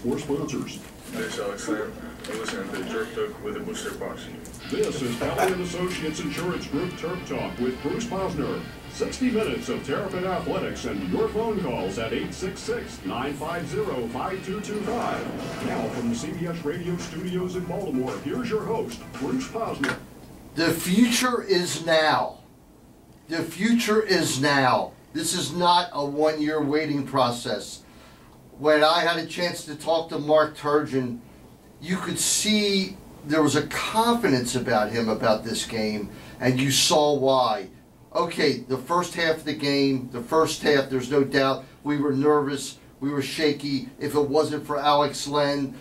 or sponsors. This is Alex Lamb. I'm listening to TerpTalk with a booster box. This is Pelly & Associates Insurance Group Terp Talk with Bruce Posner. 60 minutes of Terrapin Athletics and your phone calls at 866-950-5225. Now from the CBS Radio studios in Baltimore, here's your host, Bruce Posner. The future is now. The future is now. This is not a one-year waiting process. When I had a chance to talk to Mark Turgeon, you could see there was a confidence about him about this game, and you saw why. Okay, the first half of the game, there's no doubt, we were nervous, we were shaky. If it wasn't for Alex Len,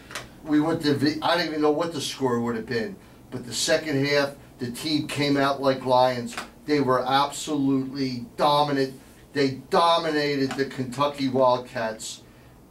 we went to, I don't even know what the score would have been. But the second half, the team came out like lions. They were absolutely dominant. They dominated the Kentucky Wildcats.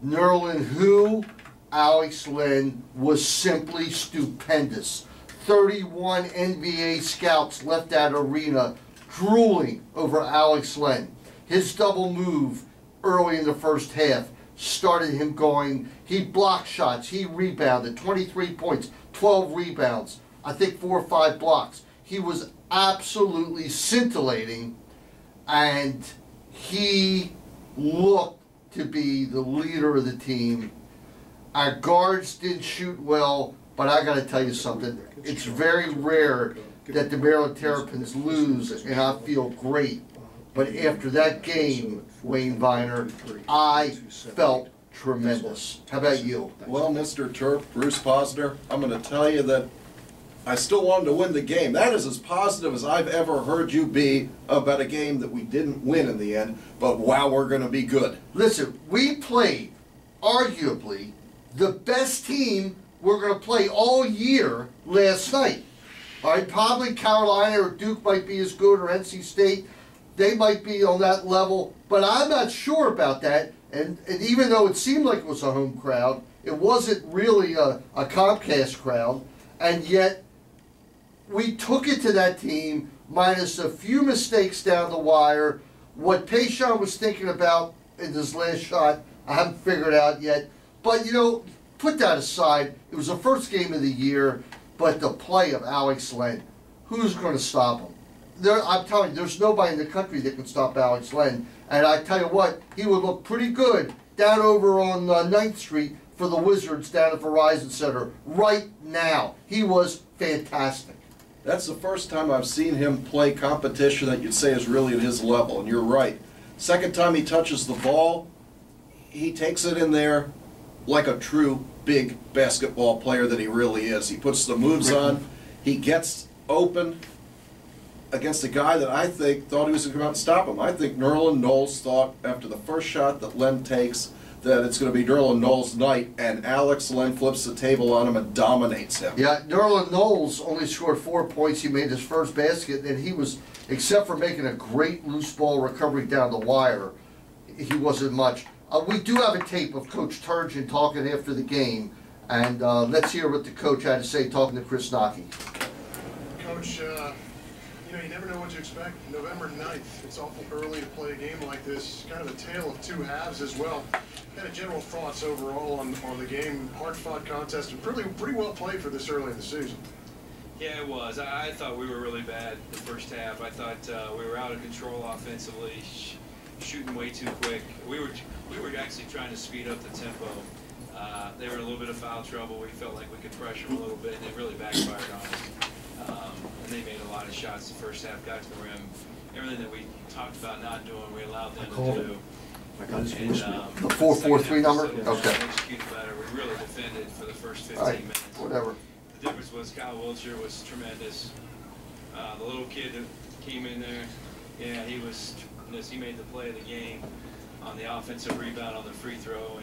Nerlin, who? Alex Len was simply stupendous. 31 NBA scouts left that arena drooling over Alex Len. His double move early in the first half started him going. He blocked shots. He rebounded. 23 points, 12 rebounds. I think 4 or 5 blocks. He was absolutely scintillating, and he looked to be the leader of the team. Our guards didn't shoot well, but I got to tell you something. It's very rare that the Maryland Terrapins lose, and I feel great. But after that game, Wayne Viener, I felt tremendous. How about you? Well, Mr. Terp, Bruce Posner, I'm going to tell you that I still wanted to win the game. That is as positive as I've ever heard you be about a game that we didn't win in the end, but wow, we're going to be good. Listen, we played, arguably, the best team we're going to play all year last night. All right, probably Carolina or Duke might be as good, or NC State. They might be on that level, but I'm not sure about that. And even though it seemed like it was a home crowd, it wasn't really a Comcast crowd, and yet we took it to that team, minus a few mistakes down the wire. What Payshawn was thinking about in his last shot, I haven't figured out yet. But, you know, put that aside. It was the first game of the year, but the play of Alex Len, who's going to stop him? I'm telling you, there's nobody in the country that can stop Alex Len. And I tell you what, he would look pretty good down over on 9th Street for the Wizards down at Verizon Center right now. He was fantastic. That's the first time I've seen him play competition that you'd say is really at his level, and you're right. Second time he touches the ball, he takes it in there like a true big basketball player that he really is. He puts the moves on, he gets open against a guy that I think thought he was going to come out and stop him. I think Nerlin Knowles thought after the first shot that Len takes that it's going to be Nerlin Knowles' night, and Alex Len flips the table on him and dominates him. Yeah, Nerlin Knowles only scored 4 points. He made his first basket, and he was, except for making a great loose ball recovery down the wire, he wasn't much. We do have a tape of Coach Turgeon talking after the game, and let's hear what the coach had to say talking to Chris Nockey. Coach, you know, you never know what to expect. November 9th, it's awful early to play a game like this. Kind of a tale of two halves as well. Kind of general thoughts overall on the game. Hard-fought contest and pretty well played for this early in the season. Yeah, it was. I thought we were really bad the first half. I thought we were out of control offensively, shooting way too quick. We were actually trying to speed up the tempo. They were in a little bit of foul trouble. We felt like we could pressure them a little bit, and it really backfired on us. And they made a lot of shots the first half, got to the rim. Everything that we talked about not doing, we allowed them to do. The 4-4-3 number? Okay. Executed better. We really defended for the first 15 minutes. Whatever. The difference was Kyle Wiltshire was tremendous. The little kid that came in there, yeah, he was tremendous. He made the play of the game on the offensive rebound on the free throw,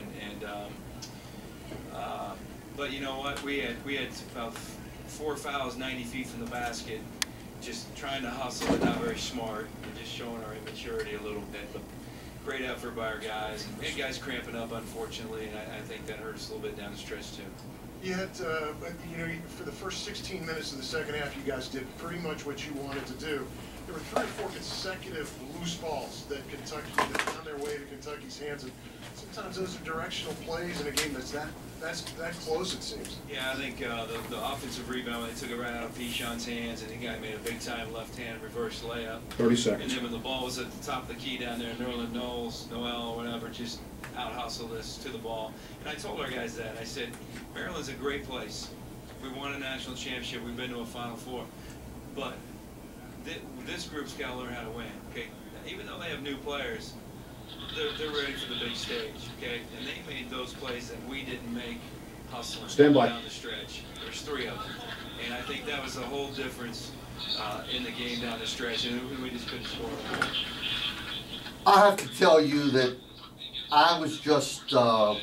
but you know what? We had about 4 fouls 90 feet from the basket, just trying to hustle but not very smart, and just showing our immaturity a little bit. But great effort by our guys. And we had guys cramping up, unfortunately, and I think that hurt us a little bit down the stretch too. You had, you know, for the first 16 minutes of the second half, you guys did pretty much what you wanted to do. There were 3 or 4 consecutive loose balls that found their way to Kentucky's hands, and sometimes those are directional plays in a game that's that that's that close, it seems. Yeah, I think the offensive rebound, they took it right out of Pichon's hands, and the guy made a big-time left-hand reverse layup. 30 And seconds. then when the ball was at the top of the key down there, Noel, or whatever, just out-hustled us to the ball. And I told our guys that. I said, Maryland's a great place. We won a national championship. We've been to a Final Four. But this group's got to learn how to win, okay? Even though they have new players, they're ready for the big stage, okay? And they made those plays that we didn't make hustling Stand by. down the stretch. There's 3 of them. And I think that was the whole difference in the game down the stretch, and we just couldn't score. I have to tell you that I was just, I'm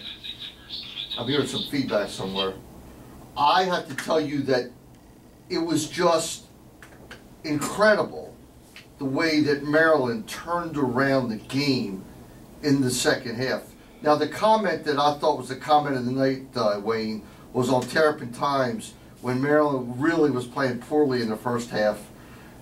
hearing some feedback somewhere. I have to tell you that it was just incredible the way that Maryland turned around the game in the second half. Now, the comment that I thought was the comment of the night, Wayne, was on Terrapin Times when Maryland really was playing poorly in the first half,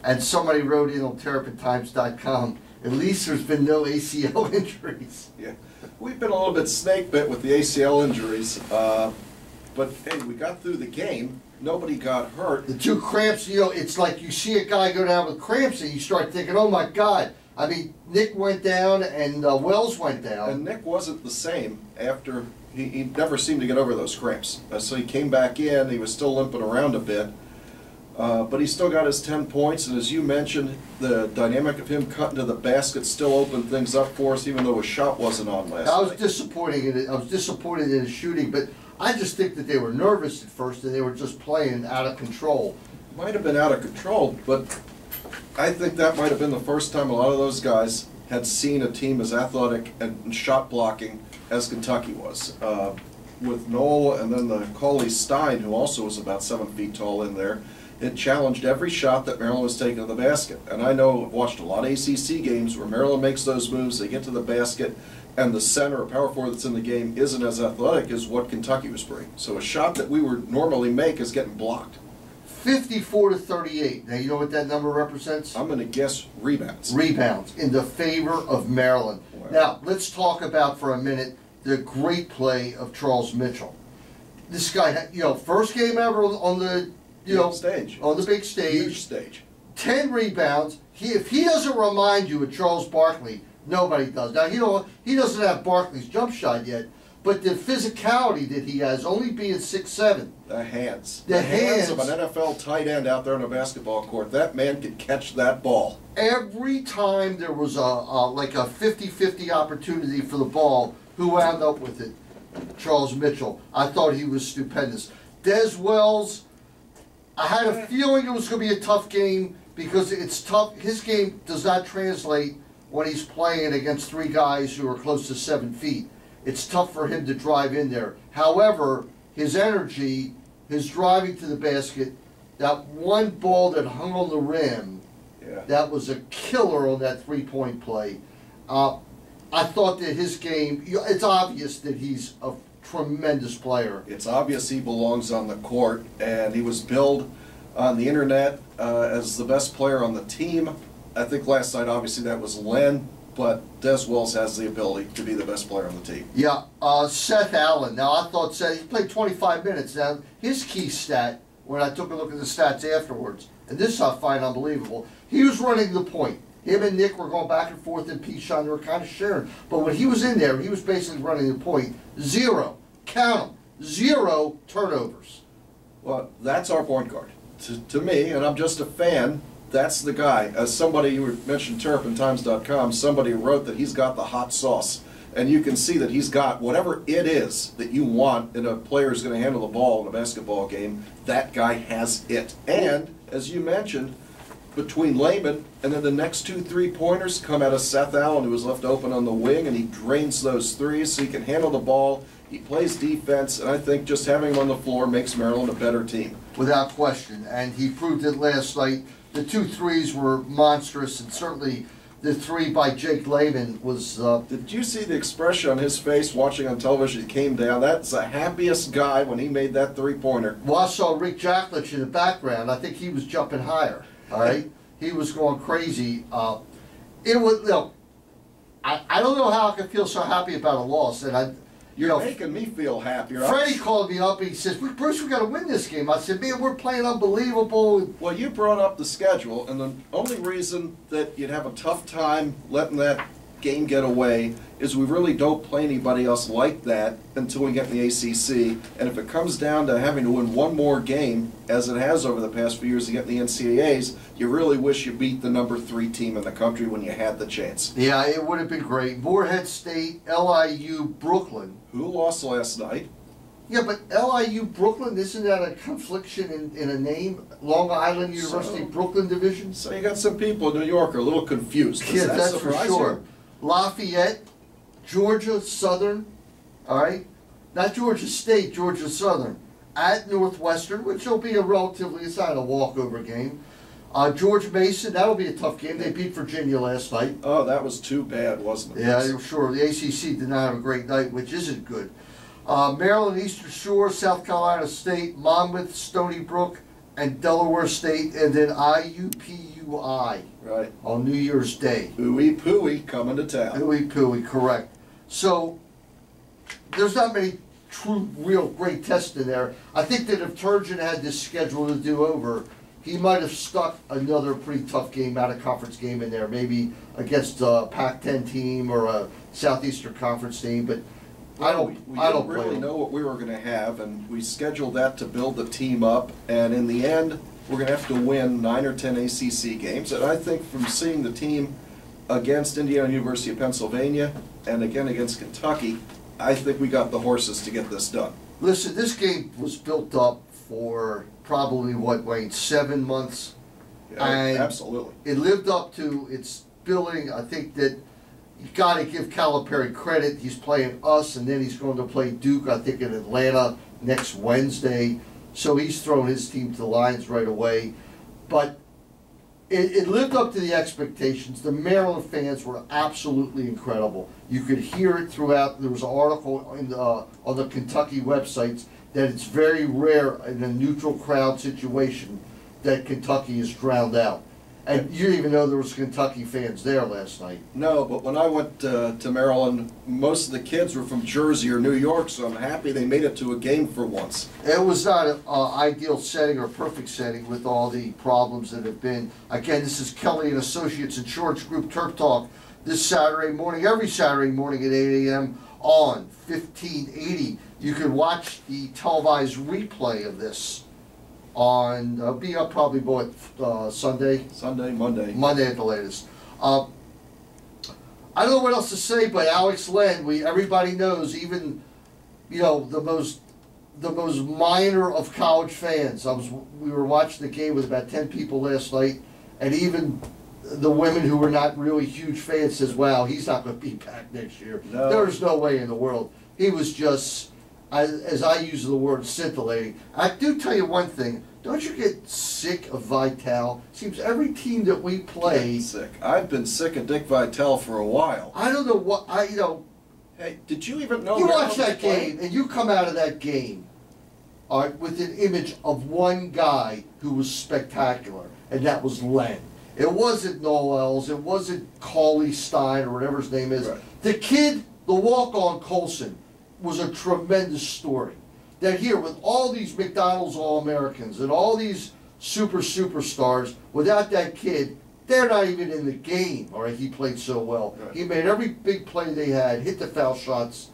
and somebody wrote in on TerpTalkSegment.com, at least there's been no ACL injuries. Yeah, we've been a little bit snake bit with the ACL injuries, but hey, we got through the game. Nobody got hurt. The 2 cramps, you know, it's like you see a guy go down with cramps and you start thinking, oh my God. I mean, Nick went down and Wells went down. And Nick wasn't the same after, he never seemed to get over those cramps. So he came back in, he was still limping around a bit. But he still got his 10 points, and as you mentioned, the dynamic of him cutting to the basket still opened things up for us, even though his shot wasn't on last I was night. disappointed in it. I was disappointed in his shooting, but I just think that they were nervous at first and they were just playing out of control. Might have been out of control, but I think that might have been the first time a lot of those guys had seen a team as athletic and shot blocking as Kentucky was. With Noel and then the Cauley Stein, who also was about 7 feet tall in there, it challenged every shot that Maryland was taking to the basket. And I know I've watched a lot of ACC games where Maryland makes those moves, they get to the basket, and the center or power forward that's in the game isn't as athletic as what Kentucky was bringing. So a shot that we would normally make is getting blocked. 54-38. Now, you know what that number represents? I'm going to guess rebounds. Rebounds in the favor of Maryland. Wow. Now, let's talk about for a minute the great play of Charles Mitchell. This guy, you know, first game ever on the, you know, stage. on the big stage. Huge stage. 10 rebounds. If he doesn't remind you of Charles Barkley, nobody does. Now, you know, he doesn't have Barkley's jump shot yet, but the physicality that he has, only being 6'7". The hands. The hands hands of an NFL tight end out there on a basketball court. That man could catch that ball. Every time there was like a 50-50 opportunity for the ball, who wound up with it? Charles Mitchell. I thought he was stupendous. Des Wells, I had a feeling it was going to be a tough game because it's tough. His game does not translate when he's playing against 3 guys who are close to 7 feet. It's tough for him to drive in there. However, his energy, his driving to the basket, that one ball that hung on the rim, Yeah. that was a killer on that 3-point play. I thought that his game, it's obvious that he's a tremendous player. It's obvious he belongs on the court, and he was billed on the internet as the best player on the team. I think last night, obviously, that was Len, but Des Wells has the ability to be the best player on the team. Yeah, Seth Allen. Now, I thought Seth, he played 25 minutes. Now, his key stat, when I took a look at the stats afterwards, and this I find unbelievable, he was running the point. Him and Nick were going back and forth in Pichon. They were kind of sharing. But when he was in there, he was basically running the point. 0. Count them. 0 turnovers. Well, that's our point guard. To me, and I'm just a fan, that's the guy. As somebody, you mentioned TerpTalkSegment.com, somebody wrote that he's got the hot sauce. And you can see that he's got whatever it is that you want in a player who's going to handle the ball in a basketball game, that guy has it. And, as you mentioned, between Lehman and then the next 2 3-pointers come out of Seth Allen, who was left open on the wing, and he drains those threes so he can handle the ball. He plays defense, and I think just having him on the floor makes Maryland a better team. Without question. And he proved it last night. The 2 threes were monstrous, and certainly the 3 by Jake Lehman was... Did you see the expression on his face watching on television? He came down. That's the happiest guy when he made that 3-pointer. Well, I saw Rick Jacklich in the background. I think he was jumping higher. All right? He was going crazy. It was, you know, I don't know how I could feel so happy about a loss. And You're making me feel happier. Freddie called me up and he says, Bruce, we got to win this game. I said, man, we're playing unbelievable. Well, you brought up the schedule, and the only reason that you'd have a tough time letting that game get away is we really don't play anybody else like that until we get in the ACC. And if it comes down to having to win one more game, as it has over the past few years to get in the NCAAs, you really wish you beat the #3 team in the country when you had the chance. Yeah, it would have been great. Morehead State, LIU, Brooklyn. Who lost last night? Yeah, but LIU Brooklyn, isn't that a confliction in a name? Long Island University Brooklyn Division? So you got some people in New York are a little confused. Does Yeah, that that's for surprise sure. you? Lafayette, Georgia Southern, all right? Not Georgia State, Georgia Southern. At Northwestern, which will be it's not a walkover game. George Mason, that'll be a tough game. They beat Virginia last night. Oh, that was too bad, wasn't it? Yeah, sure. The ACC did not have a great night, which isn't good. Maryland Eastern Shore, South Carolina State, Monmouth, Stony Brook, and Delaware State, and then IUPUI Right. on New Year's Day. Ooey pooey coming to town. Ooey pooey, correct. So there's not many true, real great tests in there. I think that if Turgeon had this schedule to do over, he might have stuck another pretty tough game, out of conference game in there, maybe against a Pac-10 team or a Southeastern Conference team. But I don't really know what we were going to have, and we scheduled that to build the team up. And in the end, we're going to have to win 9 or 10 ACC games. And I think from seeing the team against Indiana University of Pennsylvania and again against Kentucky, I think we got the horses to get this done. Listen, this game was built up for probably, what, Wayne, 7 months? Yeah, And absolutely. It lived up to its billing. I think that you got to give Calipari credit. He's playing us, and then he's going to play Duke, I think, in Atlanta next Wednesday. So he's thrown his team to the Lions right away. But it lived up to the expectations. The Maryland fans were absolutely incredible. You could hear it throughout. There was an article on the Kentucky websites that it's very rare in a neutral crowd situation that Kentucky is drowned out. And you didn't even know there was Kentucky fans there last night. No, but when I went to Maryland, most of the kids were from Jersey or New York, so I'm happy they made it to a game for once. It was not an ideal setting or perfect setting with all the problems that have been. Again, this is Kelly and Associates Insurance Group Terp Talk this Saturday morning, every Saturday morning at 8 a.m. on 1580. You can watch the televised replay of this on, be up probably Sunday? Sunday, Monday. Monday at the latest. I don't know what else to say, but Alex Len, everybody knows, even, you know, the most minor of college fans. We were watching the game with about 10 people last night, and even the women who were not really huge fans says, wow, he's not going to be back next year. No. There's no way in the world. He was just, as I use the word, scintillating. I do tell you one thing. Don't you get sick of Vitale? Seems every team that we play. Sick. I've been sick of Dick Vitale for a while. I don't know what Hey, did you even know? You watch that game and you come out of that game, all right, with an image of one guy who was spectacular, and that was Len. It wasn't Noels. It wasn't Cauley Stein or whatever his name is. Right. The kid, the walk-on Colson, was a tremendous story. That here, with all these McDonald's All-Americans and all these superstars, without that kid, they're not even in the game. All right, he played so well. Right. He made every big play they had, hit the foul shots.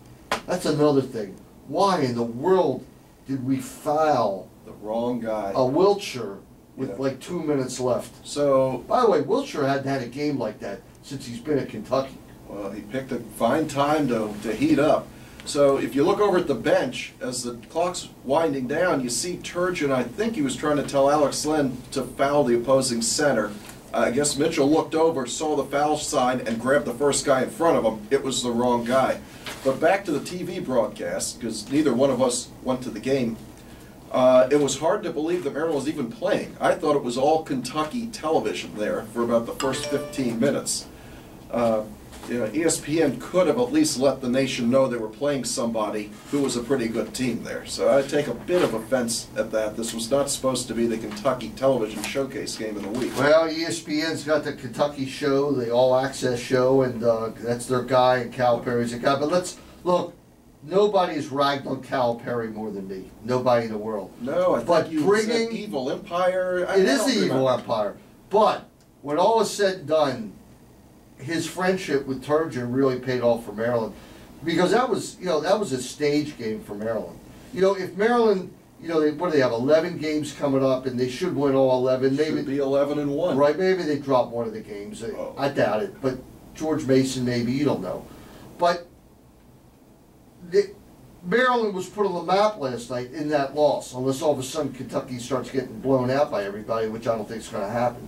That's another thing. Why in the world did we foul The wrong guy. a Wiltshire with Yeah. like 2 minutes left? So, By the way, Wiltshire hadn't had a game like that since he's been at Kentucky. well, he picked a fine time to heat up. So if you look over at the bench, as the clock's winding down, you see Turgeon. I think he was trying to tell Alex Len to foul the opposing center. I guess Mitchell looked over, saw the foul sign, and grabbed the first guy in front of him. It was the wrong guy. But back to the TV broadcast, because neither one of us went to the game. It was hard to believe that Maryland was even playing. I thought it was all Kentucky television there for about the first 15 minutes. You know, ESPN could have at least let the nation know they were playing somebody who was a pretty good team there. So I take a bit of offense at that. This was not supposed to be the Kentucky television showcase game of the week. Well, ESPN's got the Kentucky show, the All Access show, and that's their guy, and Calipari's a guy. But let's look. nobody's ragged on Calipari more than me. Nobody in the world. No, I But thought you bringing- said evil empire. It is the evil empire. But when all is said and done, his friendship with Turgeon really paid off for Maryland, because that was a stage game for Maryland. If Maryland, what do they have, 11 games coming up, and they should win all 11. Maybe Should be 11-1. right? Maybe they drop one of the games. I doubt it, but George Mason maybe, you don't know. But Maryland was put on the map last night in that loss, unless all of a sudden Kentucky starts getting blown out by everybody, which I don't think is going to happen.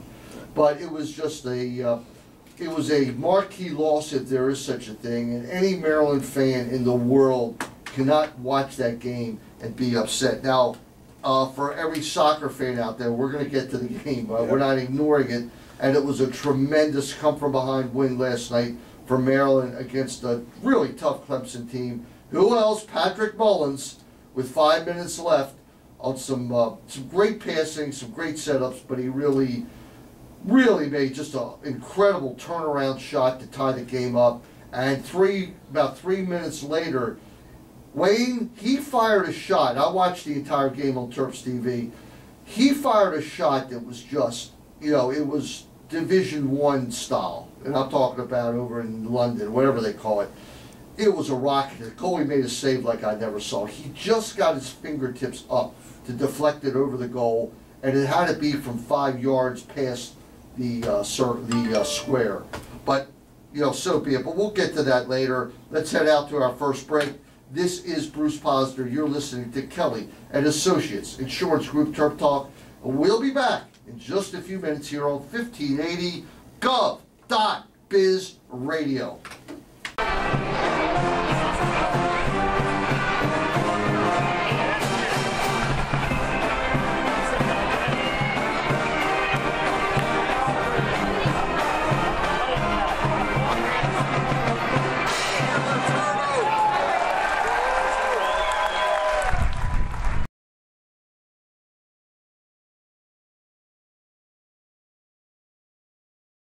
But it was just it was a marquee loss, if there is such a thing, and any Maryland fan in the world cannot watch that game and be upset. Now, for every soccer fan out there, we're going to get to the game. We're not ignoring it, and it was a tremendous come-from-behind win last night for Maryland against a really tough Clemson team. Who else? Patrick Mullins, with 5 minutes left, on some great passing, some great setups, but he really made just an incredible turnaround shot to tie the game up. And about 3 minutes later, Wayne, he fired a shot. I watched the entire game on Terps TV. He fired a shot that was just, it was Division I style. And I'm talking about over in London, whatever they call it. It was a rocket. The goalie made a save like I never saw. He just got his fingertips up to deflect it over the goal, and it had to be from 5 yards past the square. But, so be it. But we'll get to that later. Let's head out to our first break. This is Bruce Posner. You're listening to Kelly and Associates Insurance Group Terp Talk. And we'll be back in just a few minutes here on 1580 Gov.Biz Radio.